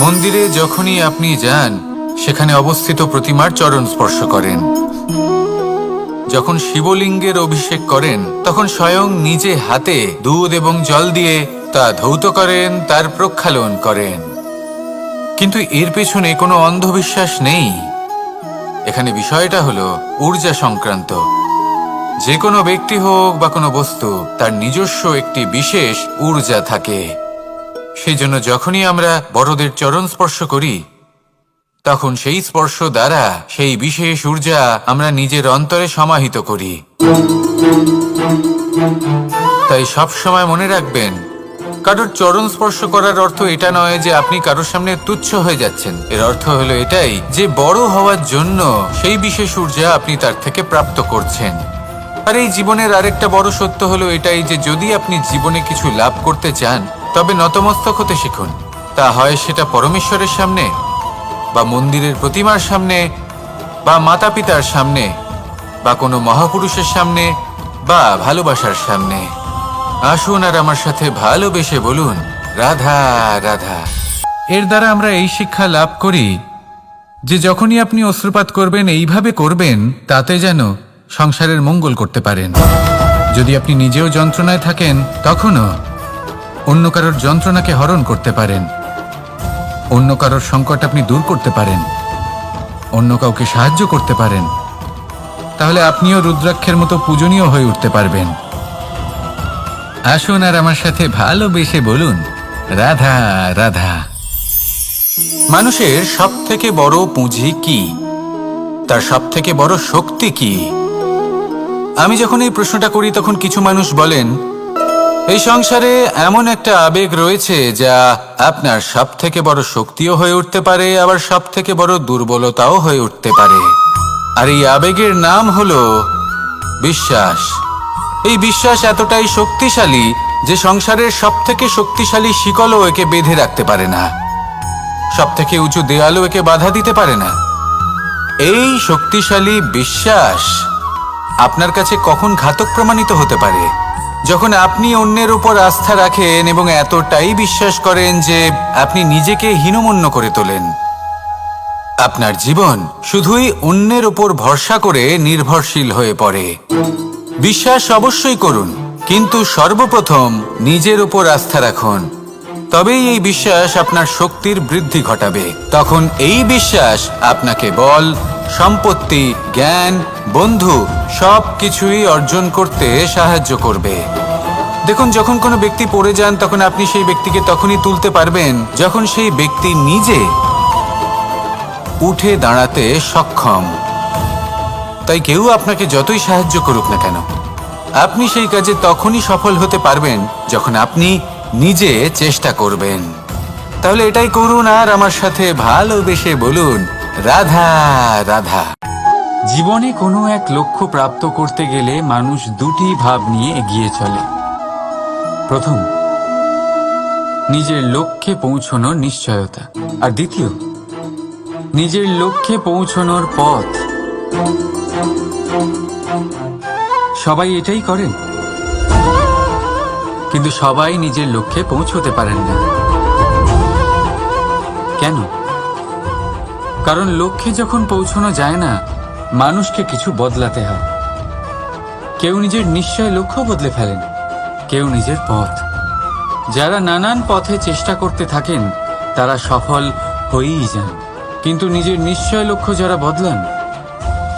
মন্দিরে যখনই আপনি যান, সেখানে অবস্থিত প্রতিমার চরণ স্পর্শ করেন। যখন শিবলিঙ্গের অভিষেক করেন, তখন স্বয়ং নিজে হাতে দুধ এবং জল দিয়ে তা ধৌত করেন, তার প্রক্ষালন করেন। কিন্তু এর পেছনে কোনো অন্ধবিশ্বাস নেই। এখানে বিষয়টা হলো ঊর্জা সংক্রান্ত। যে কোনো ব্যক্তি হোক বা কোনো বস্তু, তার নিজস্ব একটি বিশেষ ঊর্জা থাকে। সেই জন্য যখনই আমরা বড়দের চরণ স্পর্শ করি, তখন সেই স্পর্শ দ্বারা সেই বিশেষ ঊর্জা আমরা নিজের অন্তরে সমাহিত করি। তাই সব সময় মনে রাখবেন, কারোর চরণ স্পর্শ করার অর্থ এটা নয় যে আপনি কারোর সামনে তুচ্ছ হয়ে যাচ্ছেন। এর অর্থ হলো এটাই যে বড় হওয়ার জন্য সেই বিশেষ ঊর্জা আপনি তার থেকে প্রাপ্ত করছেন। আর এই জীবনের আরেকটা বড় সত্য হলো এটাই যে যদি আপনি জীবনে কিছু লাভ করতে চান, তবে নতমস্তক হতে শিখুন। তা হয় সেটা পরমেশ্বরের সামনে, বা মন্দিরের প্রতিমার সামনে, বা মাতা পিতার সামনে, বা কোনো মহাপুরুষের সামনে, বা ভালোবাসার সামনে। আসুন আর আমার সাথে ভালোবেসে বলুন, রাধা রাধা। এর দ্বারা আমরা এই শিক্ষা লাভ করি যে যখনই আপনি অশ্রুপাত করবেন, এইভাবে করবেন তাতে যেন সংসারের মঙ্গল করতে পারেন। যদি আপনি নিজেও যন্ত্রণায় থাকেন, তখনও অন্য কারোর যন্ত্রণাকে হরণ করতে পারেন। অন্য কারোর সংকট আপনি দূর করতে পারেন, অন্য কাউকে সাহায্য করতে পারেন। তাহলে আপনিও রুদ্রাক্ষের মতো পূজনীয় হয়ে উঠতে পারবেন। আসুন আর আমার সাথে ভালোবেসে বলুন, রাধা রাধা। মানুষের সব থেকে বড় পুঁজি কি? তার সব থেকে বড় শক্তি কি? আমি যখন এই প্রশ্নটা করি, তখন কিছু মানুষ বলেন, এই সংসারে এমন একটা আবেগ রয়েছে যা আপনার সব থেকে বড় শক্তিও হয়ে উঠতে পারে, আবার সব থেকে বড় দুর্বলতাও হয়ে উঠতে পারে। আর এই আবেগের নাম হলো বিশ্বাস। এই বিশ্বাস এতটাই শক্তিশালী যে সংসারের সব থেকে শক্তিশালী শিকলও একে বেঁধে রাখতে পারে না, সব থেকে উঁচু দেয়ালও একে বাধা দিতে পারে না। এই শক্তিশালী বিশ্বাস আপনার কাছে কখন ঘাতক প্রমাণিত হতে পারে? যখন আপনি অন্যের উপর আস্থা রাখেন এবং এতটাই বিশ্বাস করেন যে আপনি নিজেকে হীনমন্য করে তোলেন। আপনার জীবন শুধুই অন্যের উপর ভরসা করে নির্ভরশীল হয়ে পড়ে। বিশ্বাস অবশ্যই করুন, কিন্তু সর্বপ্রথম নিজের উপর আস্থা রাখুন। তবেই এই বিশ্বাস আপনার শক্তির বৃদ্ধি ঘটাবে। তখন এই বিশ্বাস আপনাকে বল, সম্পত্তি, জ্ঞান, বন্ধু সব কিছুই অর্জন করতে সাহায্য করবে। দেখুন, যখন কোনো ব্যক্তি পড়ে যান, তখন আপনি সেই ব্যক্তিকে তখনই তুলতে পারবেন যখন সেই ব্যক্তি নিজে উঠে দাঁড়াতে সক্ষম। তাই কেউ আপনাকে যতই সাহায্য করুক না কেন, আপনি সেই কাজে তখনই সফল হতে পারবেন যখন আপনি নিজে চেষ্টা করবেন। তাহলে এটাই করুন আর আমার সাথে ভালোবেসে বলুন, রাধা রাধা। জীবনে কোনো এক লক্ষ্য প্রাপ্ত করতে গেলে মানুষ দুটি ভাব নিয়ে এগিয়ে চলে। প্রথম, নিজের লক্ষ্যে পৌঁছানোর নিশ্চয়তা, আর দ্বিতীয়, নিজের লক্ষ্যে পৌঁছানোর পথ। সবাই এটাই করেন, কিন্তু সবাই নিজের লক্ষ্যে পৌঁছতে পারেন না। কেন? কারণ লক্ষ্যে যখন পৌঁছানো যায় না, মানুষকে কিছু বদলাতে হয়। কেউ নিজের নিশ্চয় লক্ষ্য বদলে ফেলেন, কেউ নিজের পথ। যারা নানান পথে চেষ্টা করতে থাকেন তারা সফল হয়েই যান, কিন্তু নিজের নিশ্চয় লক্ষ্য যারা বদলান,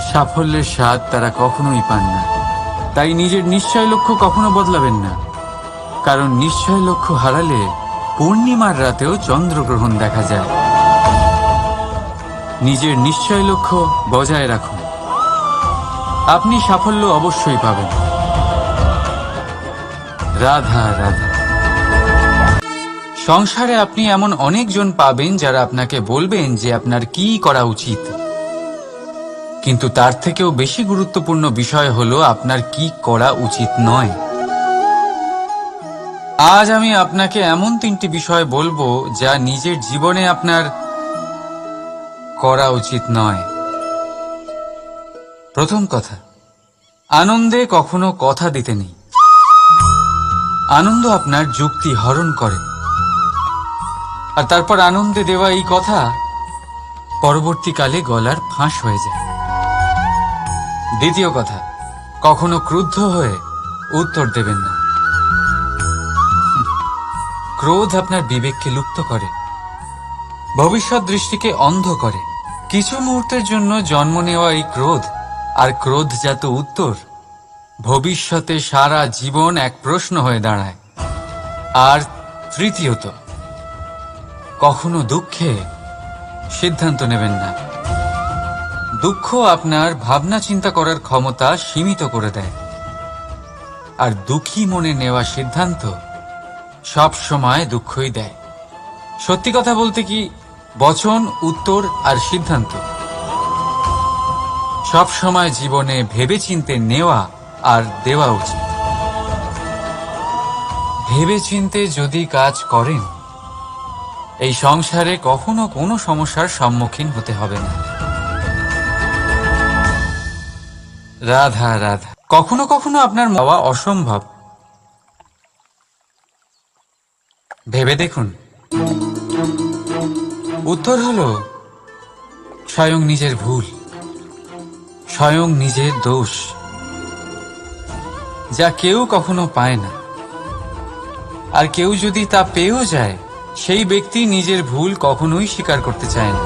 সাফল্যের স্বাদ তারা কখনোই পান না। তাই নিজের নিশ্চয় লক্ষ্য কখনো বদলাবেন না, কারণ নিশ্চয় লক্ষ্য হারালে পূর্ণিমার রাতেও চন্দ্রগ্রহণ দেখা যায়। নিজের নিশ্চয় লক্ষ্য বজায় রাখুন, আপনি সাফল্য অবশ্যই পাবেন। রাধা রাধা। সংসারে আপনি এমন অনেকজন পাবেন যারা আপনাকে বলবেন যে আপনার কি করা উচিত, কিন্তু তার থেকেও বেশি গুরুত্বপূর্ণ বিষয় হলো আপনার কি করা উচিত নয়। আজ আমি আপনাকে এমন তিনটি বিষয় বলবো যা নিজের জীবনে আপনার করা উচিত নয়। প্রথম কথা, আনন্দে কখনো কথা দিতে নেই। আনন্দ আপনার যুক্তি হরণ করে, আর তারপর আনন্দে দেওয়া এই কথা পরবর্তীকালে গলার ফাঁস হয়ে যায়। দ্বিতীয় কথা, কখনো ক্রুদ্ধ হয়ে উত্তর দেবেন না। ক্রোধ আপনার বিবেককে লুপ্ত করে, ভবিষ্যৎ দৃষ্টিকে অন্ধ করে। কিছু মুহূর্তের জন্য জন্ম নেওয়া এই ক্রোধ আর ক্রোধজাত উত্তর ভবিষ্যতে সারা জীবন এক প্রশ্ন হয়ে দাঁড়ায়। আর তৃতীয়ত, কখনো দুঃখে সিদ্ধান্ত নেবেন না। দুঃখ আপনার ভাবনা চিন্তা করার ক্ষমতা সীমিত করে দেয়, আর দুঃখী মনে নেওয়া সিদ্ধান্ত সব সময় দুঃখই দেয়। সত্যি কথা বলতে কি, বচন, উত্তর আর সিদ্ধান্ত সব সময় জীবনে ভেবেচিন্তে নেওয়া আর দেওয়া উচিত। ভেবেচিন্তে যদি কাজ করেন, এই সংসারে কখনো কোনো সমস্যার সম্মুখীন হতে হবে না। রাধা রাধা। কখনো কখনো আপনার পাওয়া অসম্ভব। ভেবে দেখুন। উত্তর হলো স্বয়ং নিজের ভুল, স্বয়ং নিজের দোষ, যা কেউ কখনো পায় না। আর কেউ যদি তা পেয়েও যায়, সেই ব্যক্তি নিজের ভুল কখনোই স্বীকার করতে চায় না।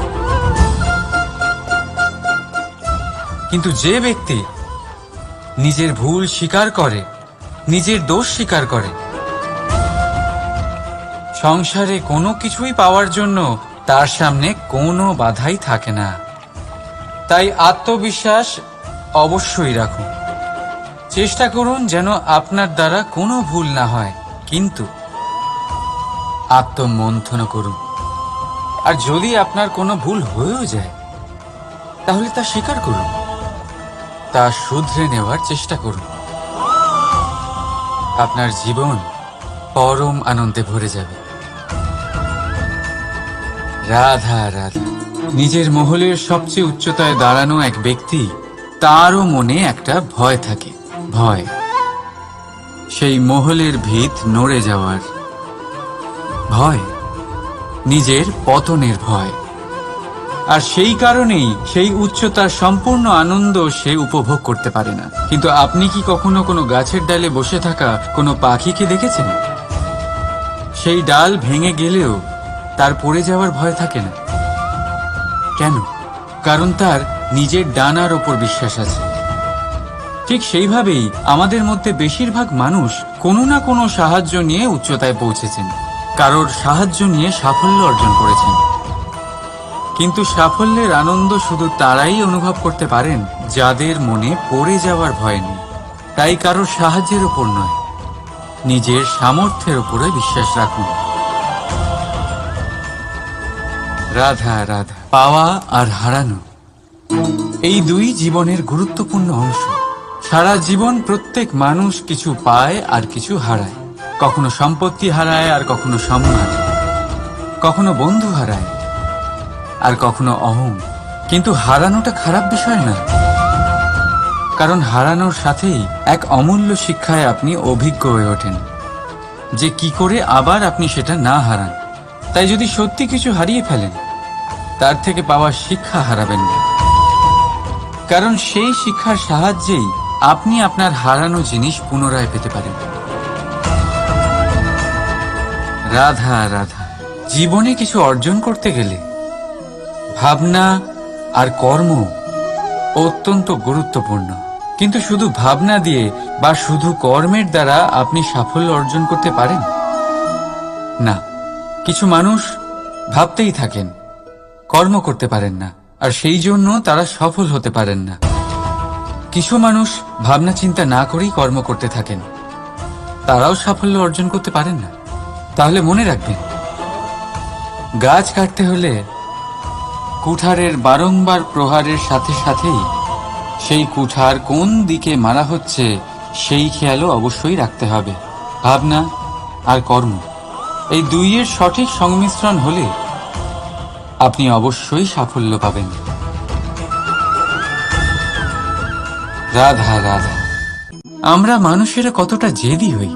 কিন্তু যে ব্যক্তি নিজের ভুল স্বীকার করে, নিজের দোষ স্বীকার করে, সংসারে কোনো কিছুই পাওয়ার জন্য তার সামনে কোনো বাধাই থাকে না। তাই আত্মবিশ্বাস অবশ্যই রাখুন। চেষ্টা করুন যেন আপনার দ্বারা কোনো ভুল না হয়, কিন্তু আত্মমন্থন করুন। আর যদি আপনার কোনো ভুল হয়েও যায়, তাহলে তা স্বীকার করুন, তা শুধরে নেওয়ার চেষ্টা করুন। আপনার জীবন পরম আনন্দে ভরে যাবে। রাধা রাধা। নিজের মহলের সবচেয়ে উচ্চতায় দাঁড়ানো এক ব্যক্তি, তারও মনে একটা ভয় থাকে। ভয়, সেই মহলের ভিত নড়ে যাওয়ার ভয়, নিজের পতনের ভয়। আর সেই কারণেই সেই উচ্চতার সম্পূর্ণ আনন্দ সে উপভোগ করতে পারে না। কিন্তু আপনি কি কখনো কোনো গাছের ডালে বসে থাকা কোনো পাখিকে দেখেছেন? সেই ডাল ভেঙে গেলেও তার পড়ে যাওয়ার ভয় থাকে না। কেন? কারণ তার নিজের ডানার ওপর বিশ্বাস আছে। ঠিক সেইভাবেই আমাদের মধ্যে বেশিরভাগ মানুষ কোনো না কোনো সাহায্য নিয়ে উচ্চতায় পৌঁছেছেন, কারোর সাহায্য নিয়ে সাফল্য অর্জন করেছেন। কিন্তু সাফল্যের আনন্দ শুধু তারাই অনুভব করতে পারেন যাদের মনে পড়ে যাওয়ার ভয় নেই। তাই কারোর সাহায্যের উপর নয়, নিজের সামর্থ্যের উপরে বিশ্বাস রাখুন। রাধা রাধা। পাওয়া আর হারানো, এই দুই জীবনের গুরুত্বপূর্ণ অংশ। সারা জীবন প্রত্যেক মানুষ কিছু পায় আর কিছু হারায়। কখনো সম্পত্তি হারায় আর কখনো সম্মান, কখনো বন্ধু হারায় আর কখনো অহং। কিন্তু হারানোটা খারাপ বিষয় না, কারণ হারানোর সাথেই এক অমূল্য শিক্ষায় আপনি অভিজ্ঞ হয়ে ওঠেন, যে কি করে আবার আপনি সেটা না হারান। তাই যদি সত্যি কিছু হারিয়ে ফেলেন, তার থেকে পাওয়া শিক্ষা হারাবেন না, কারণ সেই শিক্ষার সাহায্যেই আপনি আপনার হারানো জিনিস পুনরায় পেতে পারেন। রাধা রাধা। জীবনে কিছু অর্জন করতে গেলে ভাবনা আর কর্ম অত্যন্ত গুরুত্বপূর্ণ। কিন্তু শুধু ভাবনা দিয়ে বা শুধু কর্মের দ্বারা আপনি সাফল্য অর্জন করতে পারেন না। কিছু মানুষ ভাবতেই থাকেন, কর্ম করতে পারেন না, আর সেই জন্য তারা সফল হতে পারেন না। কিছু মানুষ ভাবনা চিন্তা না করেই কর্ম করতে থাকেন, তারাও সাফল্য অর্জন করতে পারেন না। তাহলে মনে রাখবেন, গাছ কাটতে হলে কুঠারের বারংবার প্রহারের সাথে সাথেই সেই কুঠার কোন দিকে মারা হচ্ছে সেই খেয়ালও অবশ্যই রাখতে হবে। ভাবনা আর কর্ম, এই দুইয়ের সঠিক সংমিশ্রণ হলে আপনি অবশ্যই সাফল্য পাবেন। রাধা রাধা। আমরা মানুষেরা কতটা জেদি হই।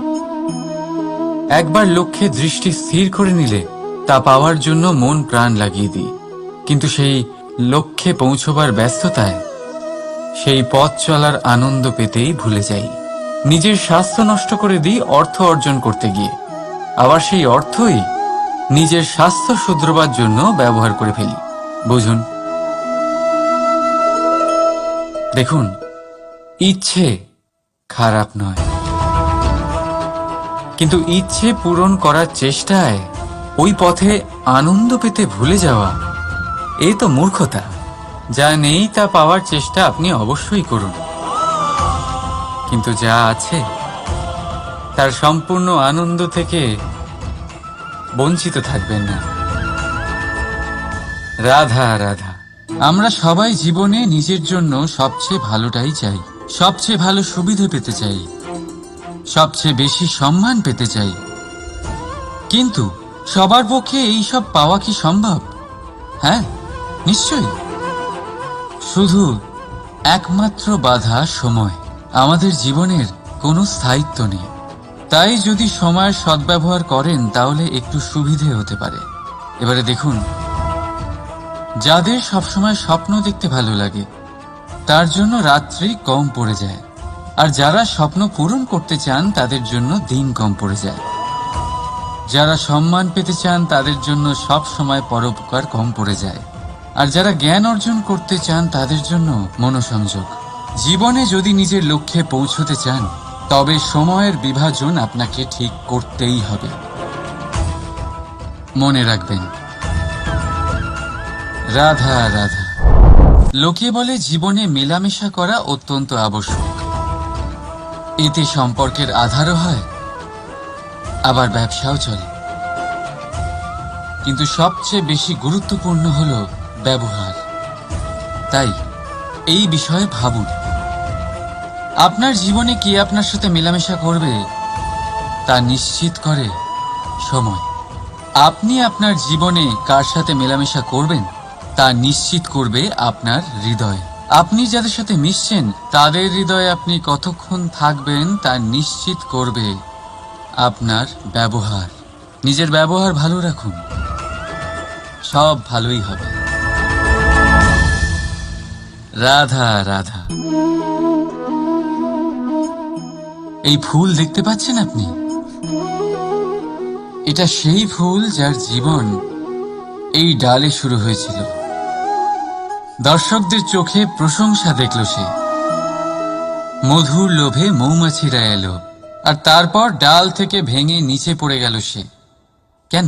একবার লক্ষ্যে দৃষ্টি স্থির করে নিলে তা পাওয়ার জন্য মন প্রাণ লাগিয়ে দিই, কিন্তু সেই লক্ষ্যে পৌঁছবার ব্যস্ততায় সেই পথ চলার আনন্দ পেতেই ভুলে যাই। নিজের স্বাস্থ্য নষ্ট করে দিই অর্থ অর্জন করতে গিয়ে, আবার সেই অর্থই নিজের স্বাস্থ্য শুধরবার জন্য ব্যবহার করে ফেলি। বুঝুন, দেখুন, ইচ্ছে খারাপ নয়, কিন্তু ইচ্ছে পূরণ করার চেষ্টায় ওই পথে আনন্দ পেতে ভুলে যাওয়া, এ তো মূর্খতা। যা নেই তা পাওয়ার চেষ্টা আপনি অবশ্যই করুন, কিন্তু যা আছে তার সম্পূর্ণ আনন্দ থেকে বঞ্চিত থাকবেন না। রাধা রাধা। আমরা সবাই জীবনে নিজের জন্য সবচেয়ে ভালোটাই চাই, সবচেয়ে ভালো সুবিধা পেতে চাই, সবচেয়ে বেশি সম্মান পেতে চাই, কিন্তু সবার পক্ষে এই সব পাওয়া কি সম্ভব? হ্যাঁ, নিশ্চয়ই। শুধু একমাত্র বাধা সময়। আমাদের জীবনের কোনো স্থায়িত্ব নেই, তাই যদি সময়ের সদ্ব্যবহার করেন তাহলে একটু সুবিধে হতে পারে। এবারে দেখুন, যাদের সবসময় স্বপ্ন দেখতে ভালো লাগে তার জন্য রাত্রি কম পড়ে যায়, আর যারা স্বপ্ন পূরণ করতে চান তাদের জন্য দিন কম পড়ে যায়। যারা সম্মান পেতে চান তাদের জন্য সব সময় পরোপকার কম পড়ে যায়, আর যারা জ্ঞান অর্জন করতে চান তাদের জন্য মনোসংযোগ। জীবনে যদি নিজের লক্ষ্যে পৌঁছতে চান তবে সময়ের বিভাজন আপনাকে ঠিক করতেই হবে। মনে রাখবেন, রাধা রাধা। লোকে বলে জীবনে মেলামেশা করা অত্যন্ত আবশ্যক, এতে সম্পর্কের আধারও হয়, আবার ব্যবসাও চলে, কিন্তু সবচেয়ে বেশি গুরুত্বপূর্ণ হলো ব্যবহার। তাই এই বিষয়ে ভাবুন, আপনার জীবনে কে আপনার সাথে মেলামেশা করবে তা নিশ্চিত করে সময়। আপনি আপনার জীবনে কার সাথে মেলামেশা করবেন তা নিশ্চিত করবে আপনার হৃদয়। আপনি যাদের সাথে মিশছেন তাদের হৃদয়ে আপনি কতক্ষণ থাকবেন তা নিশ্চিত করবে আপনার ব্যবহার। নিজের ব্যবহার ভালো রাখুন, সব ভালোই হবে। রাধা রাধা। এই ফুল দেখতে পাচ্ছেন আপনি? এটা সেই ফুল যার জীবন এই ডালে শুরু হয়েছিল। দর্শকদের চোখে প্রশংসা দেখল সে, মধুর লোভে মৌমাছিরা এলো, আর তারপর ডাল থেকে ভেঙে নিচে পড়ে গেল সে। কেন?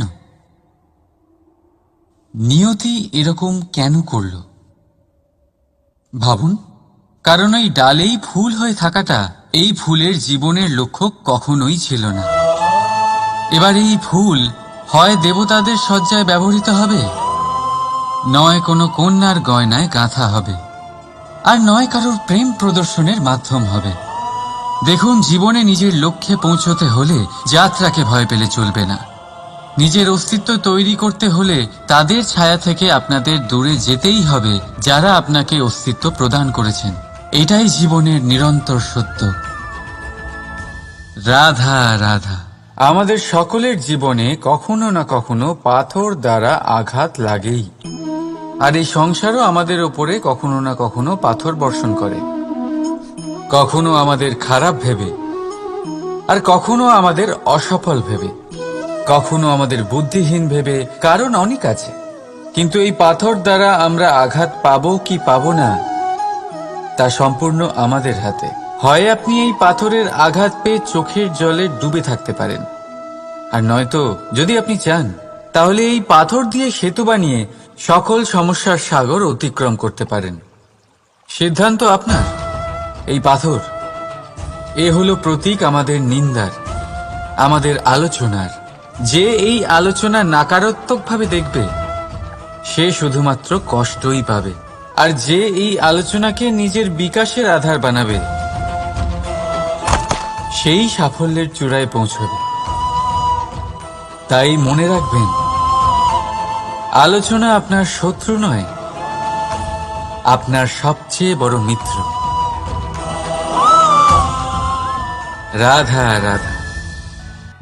নিয়তি এরকম কেন করল? ভাবুন, কারণ এই ডালেই ফুল হয়ে থাকাটা এই ফুলের জীবনের লক্ষ্য কখনোই ছিল না। এবার এই ফুল হয় দেবতাদের সজ্জায় ব্যবহৃত হবে, নয় কোনো কন্যার গয়নায় গাঁথা হবে, আর নয় কারোর প্রেম প্রদর্শনের মাধ্যম হবে। দেখুন, জীবনে নিজের লক্ষ্যে পৌঁছতে হলে যাত্রাকে ভয় পেলে চলবে না। নিজের অস্তিত্ব তৈরি করতে হলে তাদের ছায়া থেকে আপনাদের দূরে যেতেই হবে যারা আপনাকে অস্তিত্ব প্রদান করেছেন। এটাই জীবনের নিরন্তর সত্য। রাধা রাধা। আমাদের সকলের জীবনে কখনো না কখনো পাথর দ্বারা আঘাত লাগেই, আর এই সংসারও আমাদের ওপরে কখনো না কখনো পাথর বর্ষণ করে, কখনো আমাদের খারাপ ভেবে, আর কখনো আমাদের অসফল ভেবে, কখনো আমাদের বুদ্ধিহীন ভেবে। কারণ অনেক আছে, কিন্তু এই পাথর দ্বারা আমরা আঘাত পাবো কি পাবো না তা সম্পূর্ণ আমাদের হাতে। হয় আপনি এই পাথরের আঘাত পেয়ে চোখের জলে ডুবে থাকতে পারেন, আর নয়তো যদি আপনি চান তাহলে এই পাথর দিয়ে সেতু বানিয়ে সকল সমস্যার সাগর অতিক্রম করতে পারেন। সিদ্ধান্ত আপনার। এই পাথর, এ হলো প্রতীক আমাদের নিন্দার, আমাদের আলোচনার। যে এই আলোচনা নাকারাত্মকভাবে দেখবে সে শুধুমাত্র কষ্টই পাবে, আর যে এই আলোচনাকে নিজের বিকাশের আধার বানাবে সেই সাফল্যের চূড়ায় পৌঁছবে। তাই মনে রাখবেন, আলোচনা আপনার শত্রু নয়, আপনার সবচেয়ে বড় মিত্র। রাধা রাধা।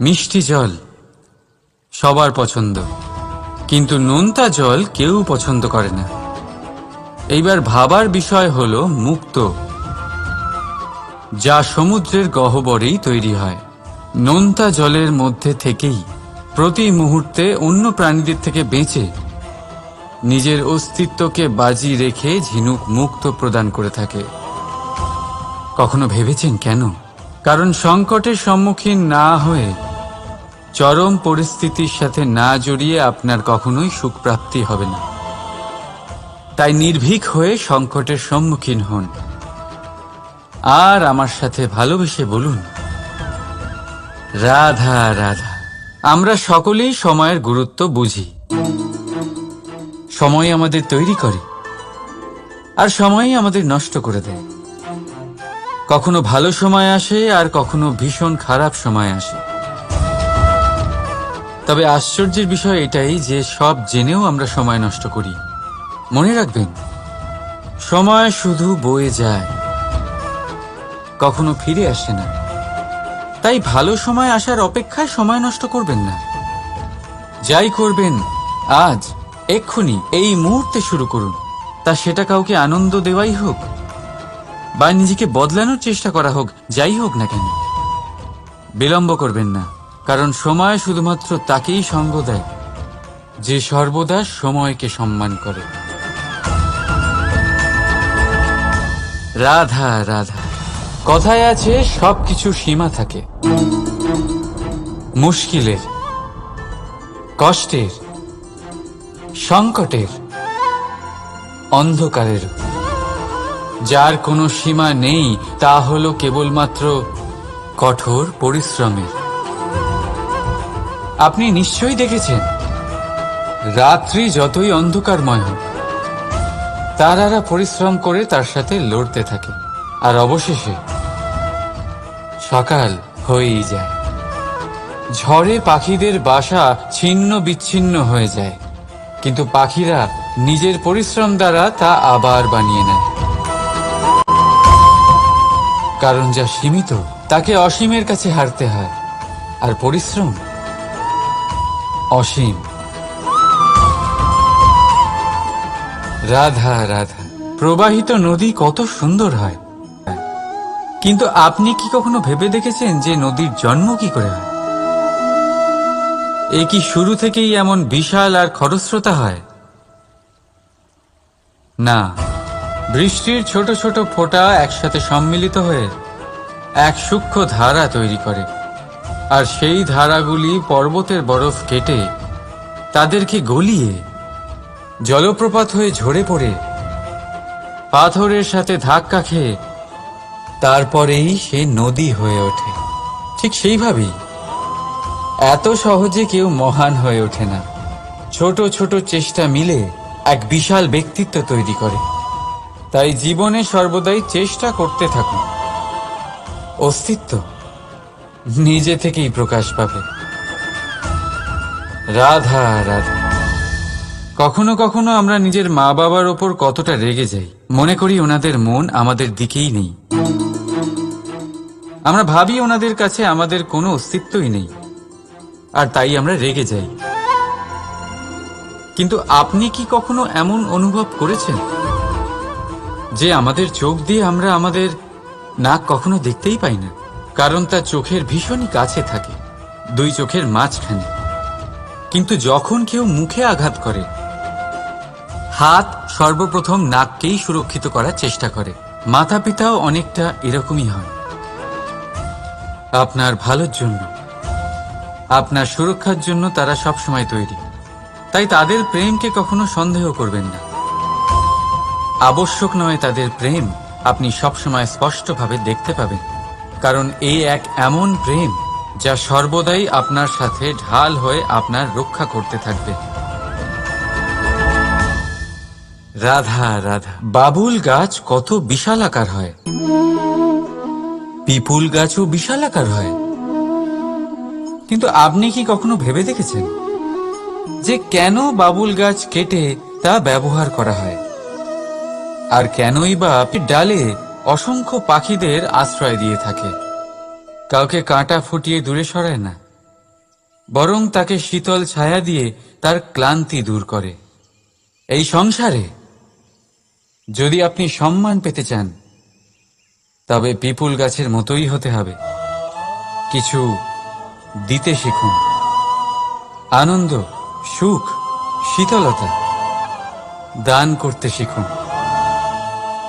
মিষ্টি জল সবার পছন্দ, কিন্তু নোনতা জল কেউ পছন্দ করে না। এইবার ভাবার বিষয় হলো মুক্তো, যা সমুদ্রের গহ্বরেই তৈরি হয়। নোনতা জলের মধ্যে থেকেই প্রতি মুহূর্তে অন্য প্রাণীদের থেকে বেঁচে নিজের অস্তিত্বকে বাজি রেখে ঝিনুক মুক্ত প্রদান করে থাকে। কখনো ভেবেছেন কেন? কারণ সংকটের সম্মুখীন না হয়ে, চরম পরিস্থিতির সাথে না জড়িয়ে আপনার কখনোই সুখ প্রাপ্তি হবে না। তাই নির্ভীক হয়ে সংকটের সম্মুখীন হন আর আমার সাথে ভালোবেসে বলুন, রাধা রাধা। আমরা সকলেই সময়ের গুরুত্ব বুঝি। সময় আমাদের তৈরি করে আর সময়ই আমাদের নষ্ট করে দেয়। কখনো ভালো সময় আসে আর কখনো ভীষণ খারাপ সময় আসে। তবে আশ্চর্যের বিষয় এটাই যে সব জেনেও আমরা সময় নষ্ট করি। মনে রাখবেন, সময় শুধু বয়ে যায়, কখনো ফিরে আসে না। তাই ভালো সময় আসার অপেক্ষায় সময় নষ্ট করবেন না। যাই করবেন আজ, এক্ষুনি, এই মুহূর্তে শুরু করুন। তা সেটা কাউকে আনন্দ দেওয়াই হোক বা নিজেকে বদলানোর চেষ্টা করা হোক, যাই হোক না কেন, বিলম্ব করবেন না। কারণ সময় শুধুমাত্র তাকেই সঙ্গ দেয় যে সর্বদা সময়কে সম্মান করে। রাধা রাধা। কথায় আছে সবকিছু সীমা থাকে, মুশকিলের, কষ্টের, সংকটের, অন্ধকারের। যার কোনো সীমা নেই তা হলো কেবলমাত্র কঠোর পরিশ্রমের। আপনি নিশ্চয়ই দেখেছেন, রাত্রি যতই অন্ধকারময় হোক, তারারা পরিশ্রম করে তার সাথে লড়তে থাকে, আর অবশেষে সকাল হয়েই যায়। ঝড়ে পাখিদের বাসা ছিন্ন বিচ্ছিন্ন হয়ে যায়, কিন্তু পাখিরা নিজের পরিশ্রম দ্বারা তা আবার বানিয়ে নেয়। কারণ যা সীমিত তাকে অসীমের কাছে হারতে হয়, আর পরিশ্রম অসীম। রাধা রাধা। প্রবাহিত নদী কত সুন্দর হয়, কিন্তু আপনি কি কখনো ভেবে দেখেছেন যে নদীর জন্ম কি করে হয়? এ কি শুরু থেকেই এমন বিশাল আর খরস্রোতা হয়? না, বৃষ্টির ছোট ছোট ফোঁটা একসাথে সম্মিলিত হয়ে এক সূক্ষ্ম ধারা তৈরি করে, আর সেই ধারাগুলি পর্বতের বরফ কেটে তাদেরকে গলিয়ে জলপ্রপাত হয়ে ঝরে পড়ে পাথরের সাথে ধাক্কা খেয়ে তারপরেই সে নদী হয়ে ওঠে। ঠিক সেইভাবেই এত সহজে কেউ মহান হয়ে ওঠে না। ছোট ছোট চেষ্টা মিলে এক বিশাল ব্যক্তিত্ব তৈরি করে। তাই জীবনে সর্বদাই চেষ্টা করতে থাকুন। অস্তিত্ব নিজে থেকেই প্রকাশ পাবে। রাধা রাধা। কখনো কখনো আমরা নিজের মা বাবার ওপর কতটা রেগে যাই, মনে করি ওনাদের মন আমাদের দিকেই নেই। আমরা ভাবি ওনাদের কাছে আমাদের কোনো অস্তিত্বই নেই, আর তাই আমরা রেগে যাই। কিন্তু আপনি কি কখনো এমন অনুভব করেছেন যে আমাদের চোখ দিয়ে আমরা আমাদের নাক কখনো দেখতেই পাই না? কারণ তা চোখের ভীষণই কাছে থাকে, দুই চোখের মাঝখানে। কিন্তু যখন কেউ মুখে আঘাত করে, হাত সর্বপ্রথম নাককেই সুরক্ষিত করার চেষ্টা করে। মাতা পিতাও অনেকটা এরকমই হয়। আপনার ভালোর জন্য, আপনার সুরক্ষার জন্য তারা সবসময় তৈরি। তাই তাদের প্রেমকে কখনো সন্দেহ করবেন না। আবশ্যক নয় তাদের প্রেম আপনি সবসময় স্পষ্টভাবে দেখতে পাবেন, কারণ এই এক এমন প্রেম যা সর্বদাই আপনার সাথে ঢাল হয়ে আপনার রক্ষা করতে থাকবে। রাধা রাধা। বাবুল গাছ কত বিশালাকার হয়, পিপুল গাছও বিশালাকার হয়। কিন্তু আপনি কি কখনো ভেবে দেখেছেন যে কেন বাবুল গাছ কেটে তা ব্যবহার করা হয়, আর কেনই বা ডালে অসংখ্য পাখিদের আশ্রয় দিয়ে থাকে? কাউকে কাঁটা ফুটিয়ে দূরে সরায় না, বরং তাকে শীতল ছায়া দিয়ে তার ক্লান্তি দূর করে। এই সংসারে যদি আপনি সম্মান পেতে চান, তবে পিপুল গাছের মতোই হতে হবে। কিছু দিতে শিখুন, আনন্দ, সুখ, শীতলতা দান করতে শিখুন।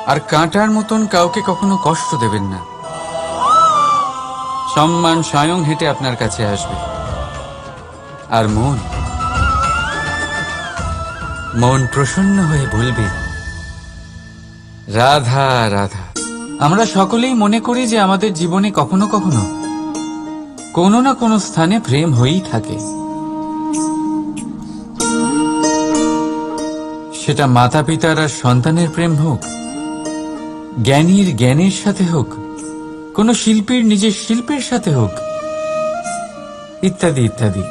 আর কাঁটার মতন কাউকে কখনো কষ্ট দেবেন না। সম্মান স্বয়ং হেঁটে আপনার কাছে আসবে। আর মন প্রসন্ন হয়ে বলবে, রাধা রাধা। আমরা সকলেই মনে করি যে আমাদের জীবনে কখনো কখনো কোনো না কোনো স্থানে প্রেম হয়েই থাকে। সেটা মাতা পিতার আর সন্তানের প্রেম হোক, জ্ঞানীর জ্ঞানের সাথে হোক, কোনো শিল্পীর নিজের শিল্পের সাথে হোক, ইত্যাদি ইত্যাদি।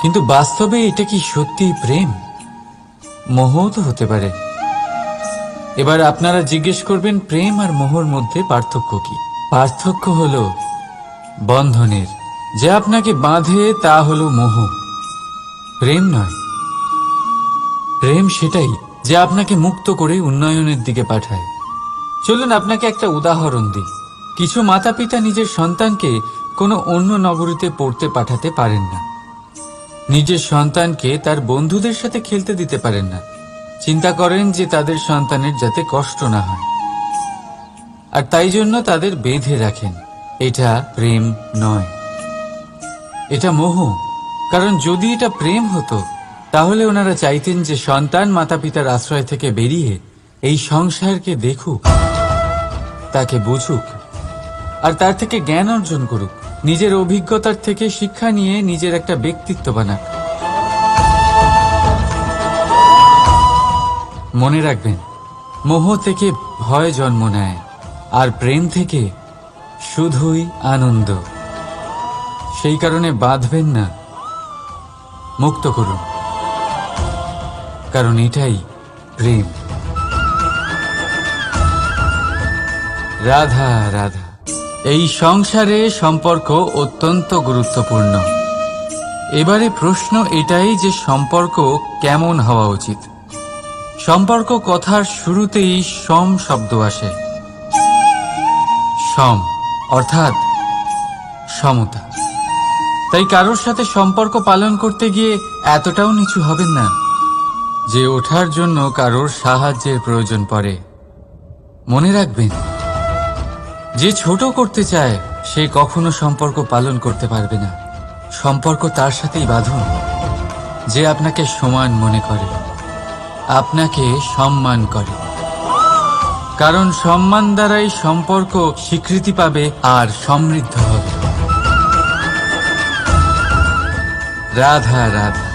কিন্তু বাস্তবে এটা কি সত্যি প্রেম? মোহও তো হতে পারে। এবার আপনারা জিজ্ঞেস করবেন, প্রেম আর মোহর মধ্যে পার্থক্য কি? পার্থক্য হলো বন্ধনের। যে আপনাকে বাঁধে তা হলো মোহ, প্রেম নয়। প্রেম সেটাই যে আপনাকে মুক্ত করে উন্নয়নের দিকে পাঠায়। চলুন আপনাকে একটা উদাহরণ দিই। কিছু মাতা পিতা নিজের সন্তানকে কোনো অন্য নগরীতে পড়তে পাঠাতে পারেন না। নিজের সন্তানকে তার বন্ধুদের সাথে খেলতে দিতে পারেন না। চিন্তা করেন যে তাদের সন্তানের যাতে কষ্ট না হয়, আর তাই জন্য তাদের বেঁধে রাখেন। এটা প্রেম নয়, এটা মোহ। কারণ যদি এটা প্রেম হতো, তাহলে ওনারা চাইতেন যে সন্তান মাতা পিতার আশ্রয় থেকে বেরিয়ে এই সংসারকে দেখুক, তাকে বুঝুক, আর তার থেকে জ্ঞান অর্জন করুক, নিজের অভিজ্ঞতার থেকে শিক্ষা নিয়ে নিজের একটা ব্যক্তিত্ব বানাক। মনে রাখবেন, মোহ থেকে ভয় জন্ম নেয়, আর প্রেম থেকে শুধুই আনন্দ। সেই কারণে বাঁধবেন না, মুক্ত করুন, কারণ এটাই প্রেম। রাধা রাধা। এই সংসারে সম্পর্ক অত্যন্ত গুরুত্বপূর্ণ। এবারে প্রশ্ন এটাই যে সম্পর্ক কেমন হওয়া উচিত। সম্পর্ক কথার শুরুতেই সম শব্দ আসে। সম অর্থাৎ সমতা। তাই কারোর সাথে সম্পর্ক পালন করতে গিয়ে এতটাও নিচু হবেন না যে ওঠার জন্য কারোর সাহায্যের প্রয়োজন পড়ে। মনে রাখবেন, যে ছোট করতে চায় সে কখনো সম্পর্ক পালন করতে পারবে না। সম্পর্ক তার সাথেই বাঁধুন যে আপনাকে সমান মনে করে, আপনাকে সম্মান করে। কারণ সম্মান দ্বারাই সম্পর্ক স্বীকৃতি পাবে আর সমৃদ্ধ হবে। রাধা রাধা।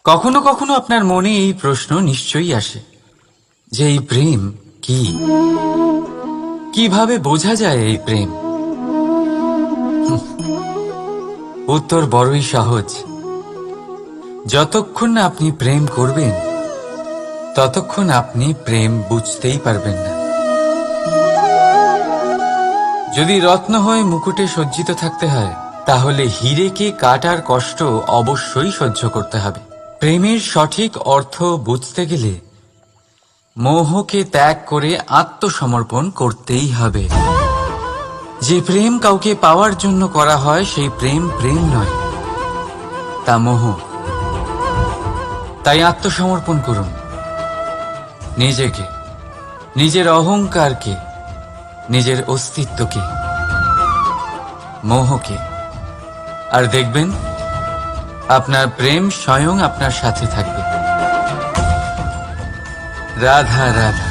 কখনো কখনো আপনার মনে এই প্রশ্ন নিশ্চয়ই আসে যে এই প্রেম কি, কিভাবে বোঝা যায় এই প্রেম? উত্তর বড়ই সহজ। যতক্ষণ না আপনি প্রেম করবেন, ততক্ষণ আপনি প্রেম বুঝতেই পারবেন না। যদি রত্ন হয়ে মুকুটে সজ্জিত থাকতে হয়, তাহলে হীরেকে কাটার কষ্ট অবশ্যই সহ্য করতে হবে। প্রেমের সঠিক অর্থ বুঝতে গেলে মোহকে ত্যাগ করে আত্মসমর্পণ করতেই হবে। যে প্রেম কাউকে পাওয়ার জন্য করা হয়, সেই প্রেম প্রেম নয়, তা মোহ। তাই আত্মসমর্পণ করুন। নিজেকে, নিজের অহংকারকে, নিজের অস্তিত্বকে, মোহকে, আর দেখবেন আপনার প্রেম স্বয়ং আপনার সাথে থাকবে। রাধা রাধা।